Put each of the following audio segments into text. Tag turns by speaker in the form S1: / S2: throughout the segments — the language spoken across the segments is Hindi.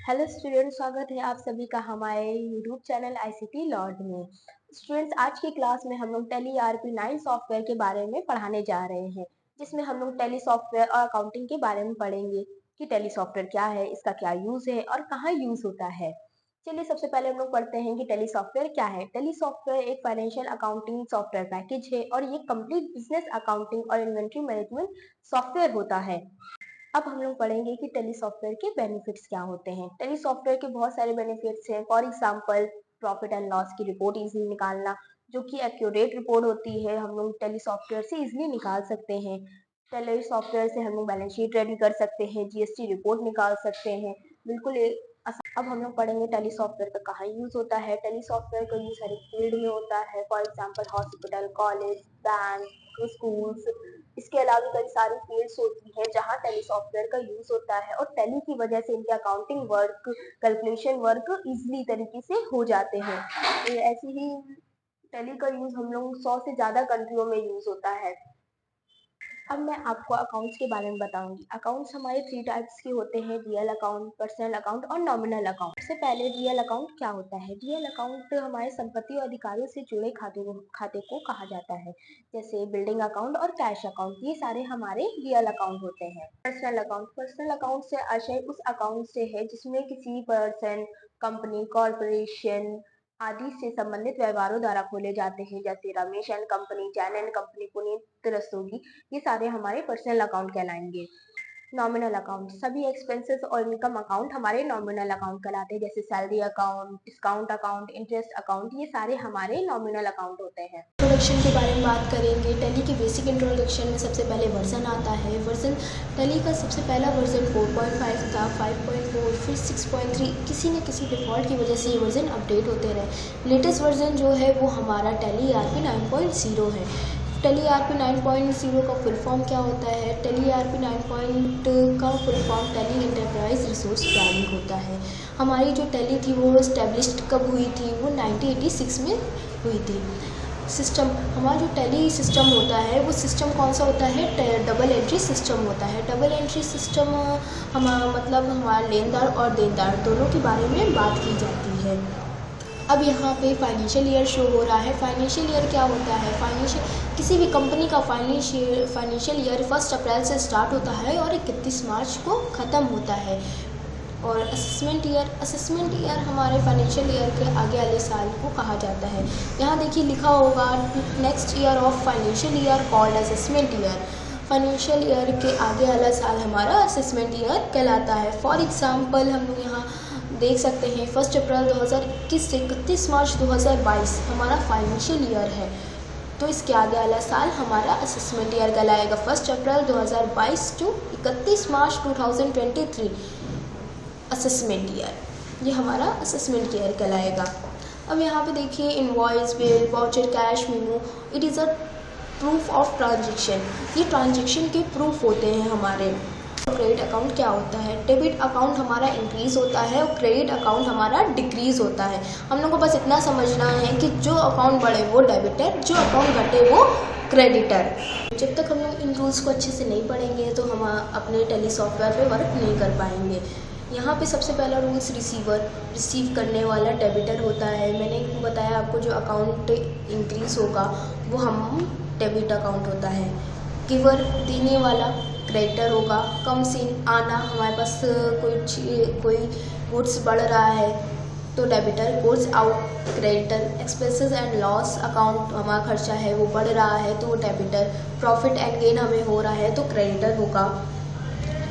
S1: हेलो स्टूडेंट्स, स्वागत है आप सभी का हमारे यूट्यूब चैनल आईसीटी लॉर्ड में। स्टूडेंट्स, आज की क्लास में हम लोग टैली ERP9 सॉफ्टवेयर के बारे में पढ़ाने जा रहे हैं, जिसमें हम लोग टैली सॉफ्टवेयर और अकाउंटिंग के बारे में पढ़ेंगे कि टैली सॉफ्टवेयर क्या है, इसका क्या यूज है और कहाँ यूज होता है। चलिए सबसे पहले हम लोग पढ़ते हैं कि टैली सॉफ्टवेयर क्या है। टैली सॉफ्टवेयर एक फाइनेंशियल अकाउंटिंग सॉफ्टवेयर पैकेज है और ये कंप्लीट बिजनेस अकाउंटिंग और इन्वेंट्री मैनेजमेंट सॉफ्टवेयर होता है। अब हम लोग पढ़ेंगे कि टैली सॉफ्टवेयर के बेनिफिट्स क्या होते हैं। टैली सॉफ्टवेयर के बहुत सारे बेनिफिट्स हैं। For example, profit and loss की रिपोर्ट इजीली निकालना, जो कि एक्यूरेट रिपोर्ट होती है, हम लोग टैली सॉफ्टवेयर से इजीली निकाल सकते हैं। टैली सॉफ्टवेयर से हम लोग बैलेंस शीट रेडी कर सकते हैं, जीएसटी रिपोर्ट निकाल सकते हैं। बिल्कुल अब हम लोग पढ़ेंगे टैली सॉफ्टवेयर का कहाँ यूज होता है। टैली सॉफ्टवेयर का यूज हर एक फील्ड में होता है। For example, hospital, college, bank, schools. इसके अलावा कई सारी फील्ड्स होती है जहाँ टैली सॉफ्टवेयर का यूज होता है और टैली की वजह से इनके accounting work, calculation work easily तरीके से हो जाते हैं। ऐसे ही टैली का यूज हम लोग 100 से ज्यादा कंट्रियों में यूज होता है। अब मैं आपको अकाउंट्स के बारे में बताऊंगी। अकाउंट्स हमारे 3 टाइप्स के होते हैं: रियल अकाउंट, पर्सनल अकाउंट और नॉमिनल अकाउंट। सबसे पहले रियल अकाउंट क्या होता है। रियल अकाउंट हमारे संपत्ति और अधिकारों से जुड़े खाते को कहा जाता है, जैसे बिल्डिंग अकाउंट और कैश अकाउंट। ये सारे हमारे रियल अकाउंट होते हैं। पर्सनल अकाउंट से आशय उस अकाउंट से है जिसमें किसी पर्सन, कंपनी, कॉरपोरेशन आदि से संबंधित व्यवहारों द्वारा खोले जाते हैं, जैसे Ramesh and company, Jain and company, Puneet Rastogi. ये सारे हमारे पर्सनल अकाउंट कहलाएंगे। नॉमिनल अकाउंट, सभी एक्सपेंसेस और इनकम अकाउंट हमारे नॉमिनल अकाउंट कहलाते हैं, जैसे salary account, discount account, interest account. ये सारे हमारे नॉमिनल अकाउंट होते हैं।
S2: इंट्रोडक्शन के बारे में बात करेंगे। टैली के बेसिक इंट्रोडक्शन में सबसे पहले वर्जन आता है। वर्जन टैली का सबसे पहला वर्जन 4.5 था, 5.4, फिर 6.3। किसी न किसी डिफ़ॉल्ट की वजह से ये वर्जन अपडेट होते रहे। लेटेस्ट वर्जन जो है वो हमारा टैली ERP 9.0 है। टैली ERP 9.0 का फुल फॉर्म क्या होता है? टैली ERP 9 का full form tally enterprise resource planning होता है। हमारी जो टैली थी वो इस्टेब्लिश्ड कब हुई थी? वो 1986 में हुई थी। सिस्टम, हमारा जो टैली सिस्टम होता है वो सिस्टम कौन सा होता है? डबल एंट्री सिस्टम होता है। डबल एंट्री सिस्टम हमारा मतलब हमारा लेनदार और देनदार दोनों के बारे में बात की जाती है। अब यहाँ पे फाइनेंशियल ईयर शो हो रहा है। फाइनेंशियल ईयर क्या होता है? किसी भी कंपनी का फाइनेंशियल ईयर 1 अप्रैल से स्टार्ट होता है और 31 मार्च को ख़त्म होता है। और असेसमेंट ईयर हमारे फाइनेंशियल ईयर के आगे वाले साल को कहा जाता है। यहाँ देखिए लिखा होगा next year of financial year called assessment year. Financial year के आगे वाला साल हमारा असेसमेंट ईयर कहलाता है। फॉर एग्जांपल हम लोग यहाँ देख सकते हैं 1 अप्रैल 2021 से 31 मार्च 2022 हमारा फाइनेंशियल ईयर है, तो इसके आगे वाला साल हमारा असेसमेंट ईयर कहलाएगा। 1 अप्रैल 2022 टू 31 मार्च 2023 असेसमेंट ईयर, ये हमारा असेसमेंट ईयर कहलाएगा। अब यहाँ पे देखिए invoice, bill, voucher, cash memo, it is a proof of transaction. ये ट्रांजेक्शन के प्रूफ होते हैं हमारे। क्रेडिट अकाउंट क्या होता है? डेबिट अकाउंट हमारा इंक्रीज़ होता है और क्रेडिट अकाउंट हमारा डिक्रीज़ होता है। हम लोग को बस इतना समझना है कि जो अकाउंट बढ़े वो डेबिटर, जो अकाउंट घटे वो क्रेडिटर। जब तक हम लोग इन रूल्स को अच्छे से नहीं पढ़ेंगे तो हम अपने टैली सॉफ्टवेयर पे वर्क नहीं कर पाएंगे। यहाँ पे सबसे पहला रूल्स रिसीव करने वाला डेबिटर होता है। मैंने बताया आपको जो अकाउंट इंक्रीज़ होगा वो हम डेबिट अकाउंट होता है। गिवर, देने वाला, क्रेडिटर होगा। कम्स इन, आना, हमारे पास कोई गुड्स बढ़ रहा है तो debtor. Goes out, creditor. Expenses and loss account, हमारा खर्चा है वो बढ़ रहा है तो वो डेबिटर। प्रॉफिट एंड गेन हमें हो रहा है तो क्रेडिटर होगा।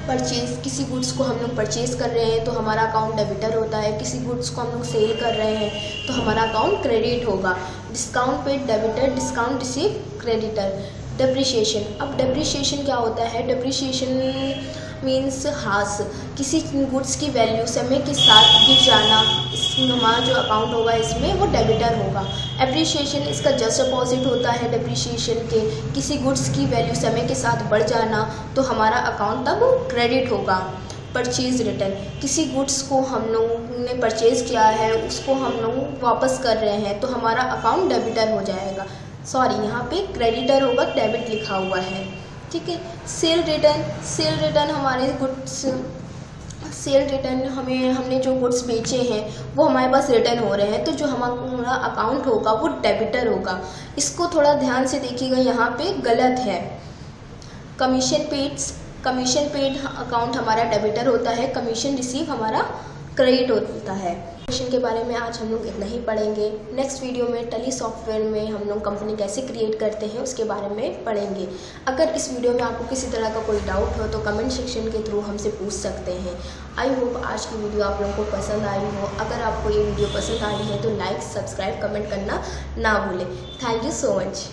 S2: परचेज़, किसी गुड्स को हम लोग परचेज़ कर रहे हैं तो हमारा अकाउंट डेबिटर होता है। किसी गुड्स को हम लोग सेल कर रहे हैं तो हमारा अकाउंट क्रेडिट होगा। Discount paid debtor, discount receive creditor. Depreciation, अब डेप्रिसिएशन क्या होता है? डेप्रिसिएशन मीन्स हास, किसी गुड्स की वैल्यू समय के साथ गिर जाना, हमारा जो अकाउंट होगा इसमें वो डेबिटर होगा। एप्रिसिएशन इसका जस्ट अपोजिट होता है डेप्रिसिएशन के। किसी गुड्स की वैल्यू समय के साथ बढ़ जाना तो हमारा अकाउंट तब क्रेडिट होगा। परचेज रिटर्न, किसी गुड्स को हम लोगों ने परचेज़ किया है उसको हम लोग वापस कर रहे हैं तो हमारा अकाउंट डेबिटर हो जाएगा। सॉरी, यहाँ पे क्रेडिटर होगा, डेबिट लिखा हुआ है, ठीक है। सेल रिटर्न हमारे गुड्स सेल रिटर्न हमने जो गुड्स बेचे हैं वो हमारे पास रिटर्न हो रहे हैं, तो जो हमारा अकाउंट होगा वो डेबिटर होगा। इसको थोड़ा ध्यान से देखिएगा, यहाँ पे गलत है। कमीशन पेड अकाउंट हमारा डेबिटर होता है, कमीशन रिसीव हमारा क्रेडिट होता है। कमीशन के बारे में आज हम लोग इतना ही पढ़ेंगे। नेक्स्ट वीडियो में टैली सॉफ्टवेयर में हम लोग कंपनी कैसे क्रिएट करते हैं उसके बारे में पढ़ेंगे। अगर इस वीडियो में आपको किसी तरह का कोई डाउट हो तो कमेंट सेक्शन के थ्रू हमसे पूछ सकते हैं। आई होप आज की वीडियो आप लोगों को पसंद आई हो। अगर आपको ये वीडियो पसंद आई है तो लाइक, सब्सक्राइब, कमेंट करना ना भूलें। Thank you so much.